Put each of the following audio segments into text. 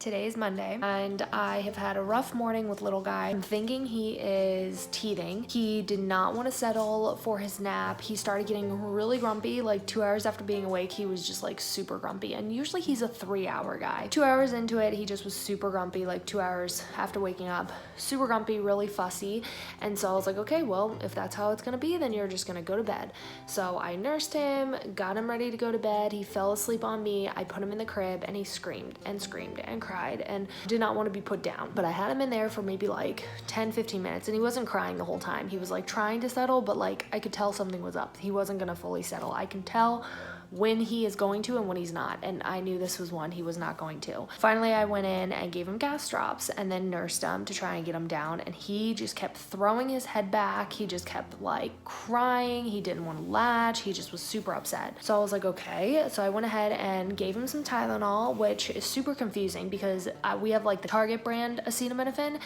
Today is Monday, and I have had a rough morning with little guy. I'm thinking he is teething. He did not want to settle for his nap. He started getting really grumpy, like 2 hours after being awake. He was just like super grumpy, and usually he's a 3-hour guy. 2 hours into it, he just was super grumpy, like 2 hours after waking up. Super grumpy, really fussy, and so I was like, okay, well, if that's how it's gonna be, then you're just gonna go to bed. So I nursed him, got him ready to go to bed. He fell asleep on me. I put him in the crib, and he screamed and screamed and cried and did not want to be put down. But I had him in there for maybe like 10-15 minutes, and he wasn't crying the whole time. He was like trying to settle, but like I could tell something was up. He wasn't gonna fully settle. I can tell when he is going to and when he's not, and I knew this was one he was not going to. Finally, I went in and gave him gas drops and then nursed him to try and get him down, and he just kept throwing his head back. He just kept like crying. He didn't want to latch. He just was super upset. So I was like, okay. So I went ahead and gave him some Tylenol, which is super confusing because we have like the Target brand acetaminophen,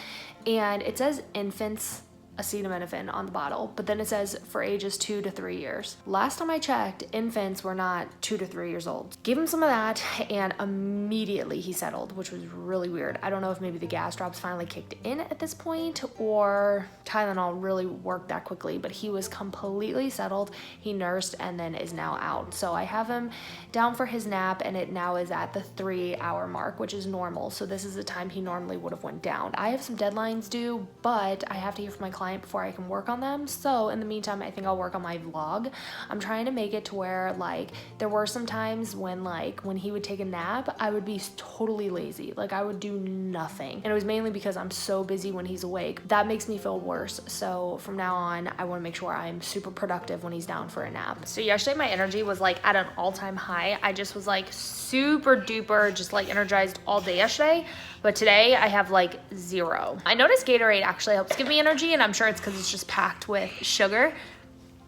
and it says infants acetaminophen on the bottle, but then it says for ages 2 to 3 years. Last time I checked, infants were not 2 to 3 years old. Gave him some of that, and immediately he settled, which was really weird. I don't know if maybe the gas drops finally kicked in at this point or Tylenol really worked that quickly, but he was completely settled. He nursed and then is now out. So I have him down for his nap, and it now is at the 3-hour mark, which is normal. So this is the time he normally would have went down. I have some deadlines due, but I have to hear from my client before I can work on them. So in the meantime, I think I'll work on my vlog. I'm trying to make it to where like there were some times when he would take a nap, I would be totally lazy. Like I would do nothing. And it was mainly because I'm so busy when he's awake. That makes me feel worse. So from now on, I want to make sure I'm super productive when he's down for a nap. So yesterday my energy was like at an all-time high. I just was like super duper just like energized all day yesterday. But today I have like 0. I noticed Gatorade actually helps give me energy, and I'm sure it's because it's just packed with sugar.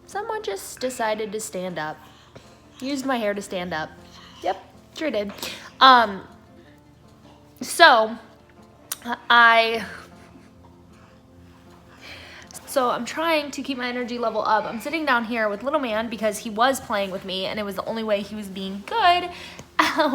Someone just decided to stand up. Used my hair to stand up. Yep, sure did. So I'm trying to keep my energy level up. I'm sitting down here with little man because he was playing with me, and it was the only way he was being good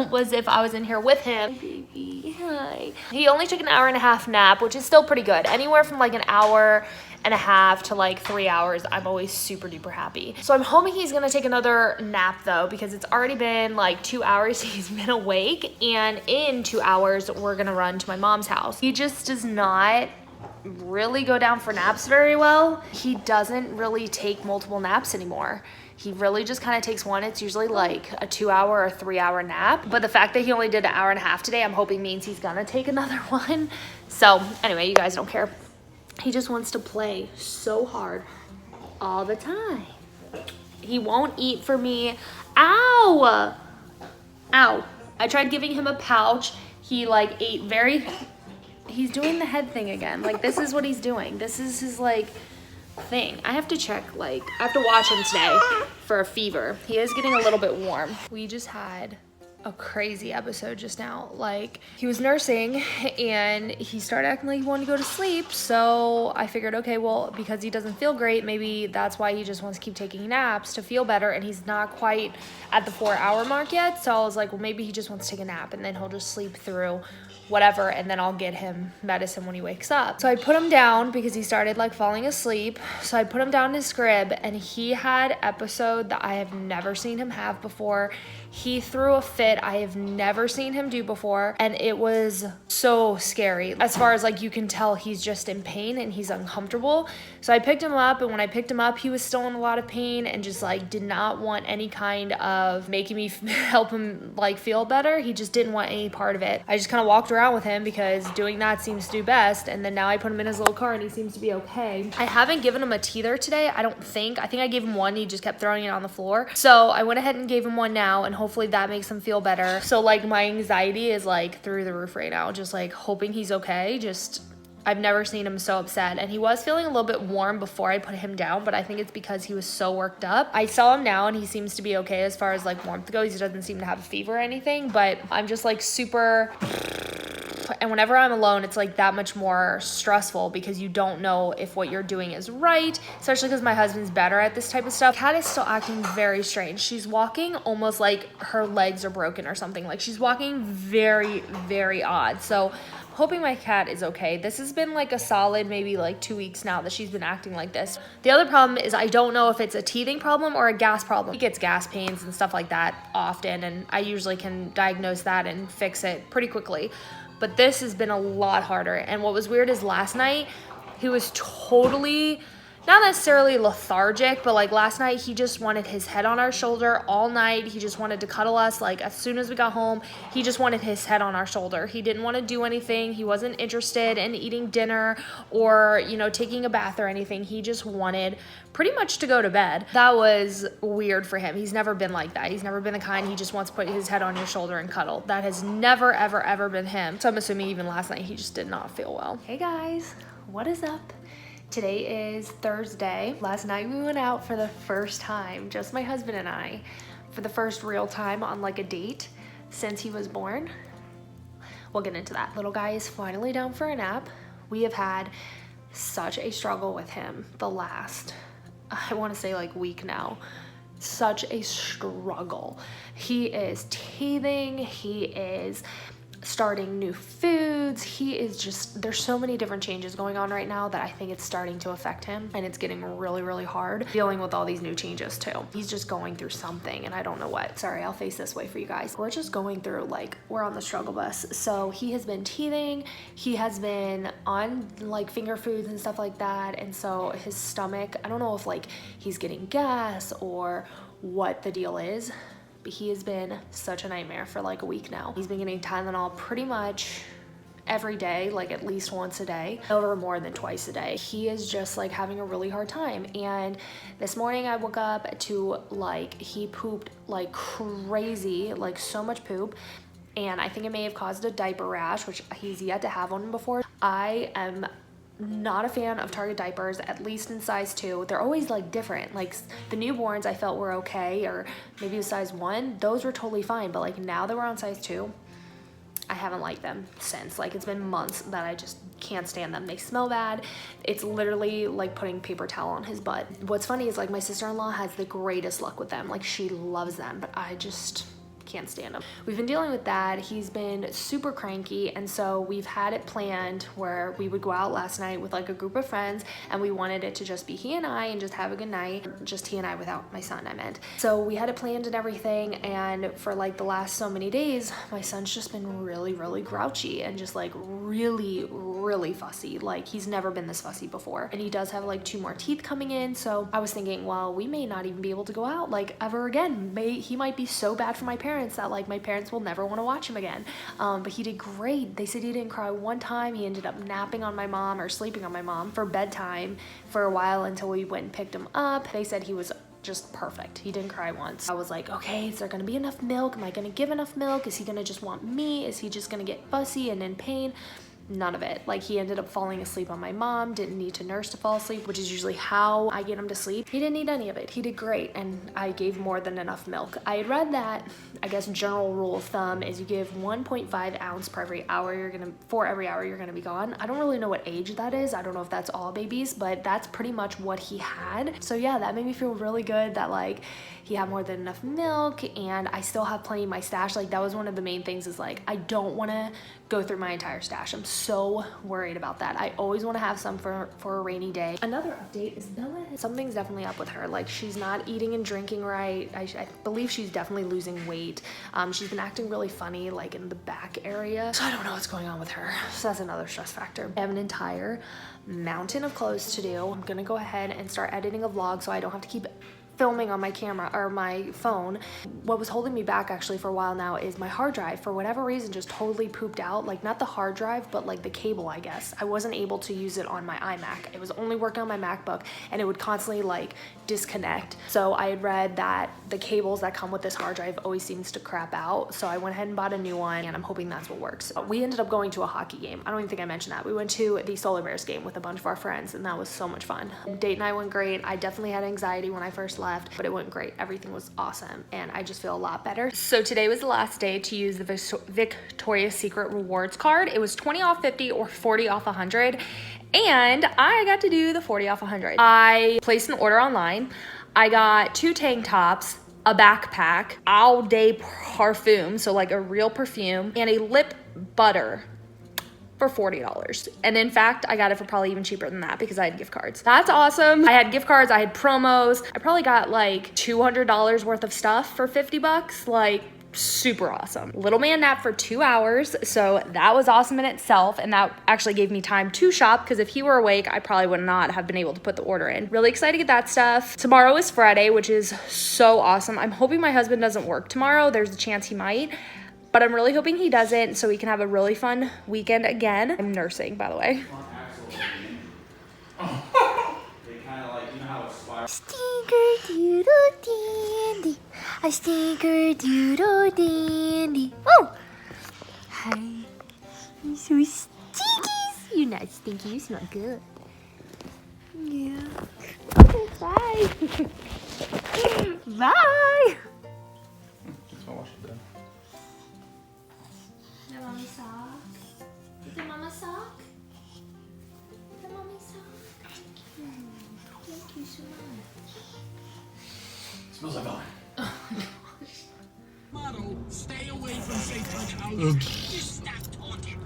was if I was in here with him. Baby, hi. He only took an 1.5-hour nap, which is still pretty good. Anywhere from like an 1.5 hours to like 3 hours, I'm always super duper happy. So I'm hoping he's gonna take another nap though, because it's already been like 2 hours he's been awake, and in 2 hours we're gonna run to my mom's house. He just does not really go down for naps very well. He doesn't really take multiple naps anymore. He really just kind of takes one. It's usually like a 2-hour or 3-hour nap. But the fact that he only did an 1.5 hours today, I'm hoping means he's gonna take another one. So anyway, you guys don't care. He just wants to play so hard all the time. He won't eat for me. Ow! Ow. I tried giving him a pouch. He like ate he's doing the head thing again. Like this is what he's doing. This is his like thing. I have to check, like I have to watch him today for a fever. He is getting a little bit warm. We just had a crazy episode just now. Like he was nursing and he started acting like he wanted to go to sleep. So I figured, okay, well, because he doesn't feel great, maybe that's why he just wants to keep taking naps to feel better, and he's not quite at the 4-hour mark yet. So I was like, well, maybe he just wants to take a nap and then he'll just sleep through whatever, and then I'll get him medicine when he wakes up. So I put him down because he started like falling asleep. So I put him down in his crib, and he had episode that I have never seen him have before. He threw a fit I have never seen him do before, and it was so scary. As far as like you can tell, he's just in pain and he's uncomfortable. So I picked him up, and when I picked him up, he was still in a lot of pain and just like did not want any kind of making me help him like feel better. He just didn't want any part of it. I just kind of walked around with him because doing that seems to do best, and then now I put him in his little car and he seems to be okay. I haven't given him a teether today, I don't think. I think I gave him one. He just kept throwing it on the floor. So I went ahead and gave him one now, and hopefully that makes him feel better. So like my anxiety is like through the roof right now, just like hoping he's okay. I've never seen him so upset, and he was feeling a little bit warm before I put him down, but I think it's because he was so worked up. I saw him now and he seems to be okay as far as like warmth goes. He doesn't seem to have a fever or anything, but I'm just like super And whenever I'm alone, it's like that much more stressful because you don't know if what you're doing is right, especially because my husband's better at this type of stuff. Cat is still acting very strange. She's walking almost like her legs are broken or something. Like she's walking very, very odd. So hoping my cat is okay. This has been like a solid maybe like 2 weeks now that she's been acting like this. The other problem is I don't know if it's a teething problem or a gas problem. He gets gas pains and stuff like that often, and I usually can diagnose that and fix it pretty quickly. But this has been a lot harder. And what was weird is last night he was totally, not necessarily lethargic, but like last night he just wanted his head on our shoulder all night. He just wanted to cuddle us. Like as soon as we got home, he just wanted his head on our shoulder. He didn't want to do anything. He wasn't interested in eating dinner or, you know, taking a bath or anything. He just wanted pretty much to go to bed. That was weird for him. He's never been like that. He's never been the kind he just wants to put his head on your shoulder and cuddle. That has never, ever, ever been him. So I'm assuming even last night he just did not feel well. Hey guys, what is up? Today is Thursday. Last night we went out for the first time, just my husband and I, for the first real time on like a date since he was born. We'll get into that. Little guy is finally down for a nap. We have had such a struggle with him the last, I want to say like week now. Such a struggle. He is teething. He is starting new foods. He is just, there's so many different changes going on right now that I think it's starting to affect him, and it's getting really, really hard dealing with all these new changes too. He's just going through something and I don't know what. Sorry, I'll face this way for you guys. We're just going through, like, we're on the struggle bus. So he has been teething. He has been on like finger foods and stuff like that. And so his stomach, I don't know if like he's getting gas or what the deal is, but he has been such a nightmare for like a week now. He's been getting Tylenol pretty much every day, like at least once a day, over more than twice a day. He is just like having a really hard time. And this morning I woke up to like, he pooped like crazy, like so much poop. And I think it may have caused a diaper rash, which he's yet to have one before. I am not a fan of Target diapers, at least in size 2. They're always like different. Like the newborns I felt were okay, or maybe a size 1. Those were totally fine. But like now that we're on size 2, I haven't liked them since. Like it's been months that I just can't stand them. They smell bad. It's literally like putting paper towel on his butt. What's funny is like my sister-in-law has the greatest luck with them. Like she loves them, but I just can't stand him. We've been dealing with that. He's been super cranky, and so we've had it planned where we would go out last night with like a group of friends, and we wanted it to just be he and I and just have a good night. Just he and I without my son, I meant. So we had it planned and everything, and for like the last so many days, my son's just been really, really grouchy and just like really, really fussy. Like he's never been this fussy before. And he does have like 2 more teeth coming in. So I was thinking, well, we may not even be able to go out like ever again. He might be so bad for my parents that like my parents will never want to watch him again. But he did great. They said he didn't cry one time. He ended up napping on my mom or sleeping on my mom for bedtime for a while until we went and picked him up. They said he was just perfect. He didn't cry once. I was like, okay, is there gonna be enough milk? Am I gonna give enough milk? Is he gonna just want me? Is he just gonna get fussy and in pain? None of it. Like he ended up falling asleep on my mom, didn't need to nurse to fall asleep, which is usually how I get him to sleep. He didn't need any of it. He did great, and I gave more than enough milk. I had read that, I guess general rule of thumb is you give 1.5 ounce for every hour you're gonna be gone. I don't really know what age that is. I don't know if that's all babies, but that's pretty much what he had. So yeah, that made me feel really good that like he had more than enough milk, and I still have plenty in my stash. Like that was one of the main things, is like I don't want to go through my entire stash. I'm so worried about that. I always want to have some for a rainy day. Another update is Bella. Something's definitely up with her. Like she's not eating and drinking right. I believe she's definitely losing weight. She's been acting really funny like in the back area. So I don't know what's going on with her. So that's another stress factor. I have an entire mountain of clothes to do. I'm gonna go ahead and start editing a vlog so I don't have to keep filming on my camera or my phone. What was holding me back actually for a while now is my hard drive, for whatever reason, just totally pooped out. Like not the hard drive, but like the cable, I guess. I wasn't able to use it on my iMac. It was only working on my MacBook, and it would constantly like disconnect. So I had read that the cables that come with this hard drive always seems to crap out. So I went ahead and bought a new one, and I'm hoping that's what works. We ended up going to a hockey game. I don't even think I mentioned that. We went to the Solar Bears game with a bunch of our friends, and that was so much fun. Date night went great. I definitely had anxiety when I first left. left, but it went great. Everything was awesome, and I just feel a lot better. So today was the last day to use the Victoria's Secret rewards card. It was 20 off 50 or 40 off 100, and I got to do the 40 off 100. I placed an order online. I got 2 tank tops, a backpack, all day parfum, so like a real perfume, and a lip butter for $40. And in fact, I got it for probably even cheaper than that because I had gift cards. That's awesome. I had gift cards, I had promos. I probably got like $200 worth of stuff for 50 bucks. Like, super awesome. Little man napped for 2 hours, so that was awesome in itself, and that actually gave me time to shop because if he were awake, I probably would not have been able to put the order in. Really excited to get that stuff. Tomorrow is Friday, which is so awesome. I'm hoping my husband doesn't work tomorrow. There's a chance he might, but I'm really hoping he doesn't so we can have a really fun weekend again. I'm nursing, by the way. Stinker doodle dandy, a stinker doodle dandy. Oh! Hi. You're so stinky. You're not stinky, you smell good. Yeah. Okay, bye. Bye. Just gonna wash it down. The mommy sock. The mama sock. The mommy sock. Thank you so much. Smells like vomit. Oh my gosh. Motto, stay away from Satan's house. Just stop talking.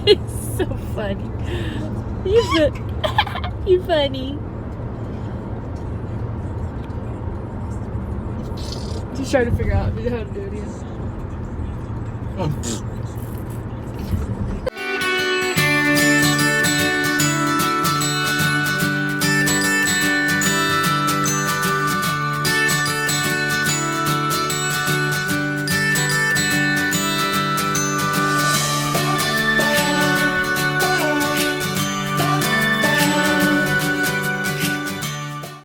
It's so funny. You're funny. Just trying to figure out how to do it again.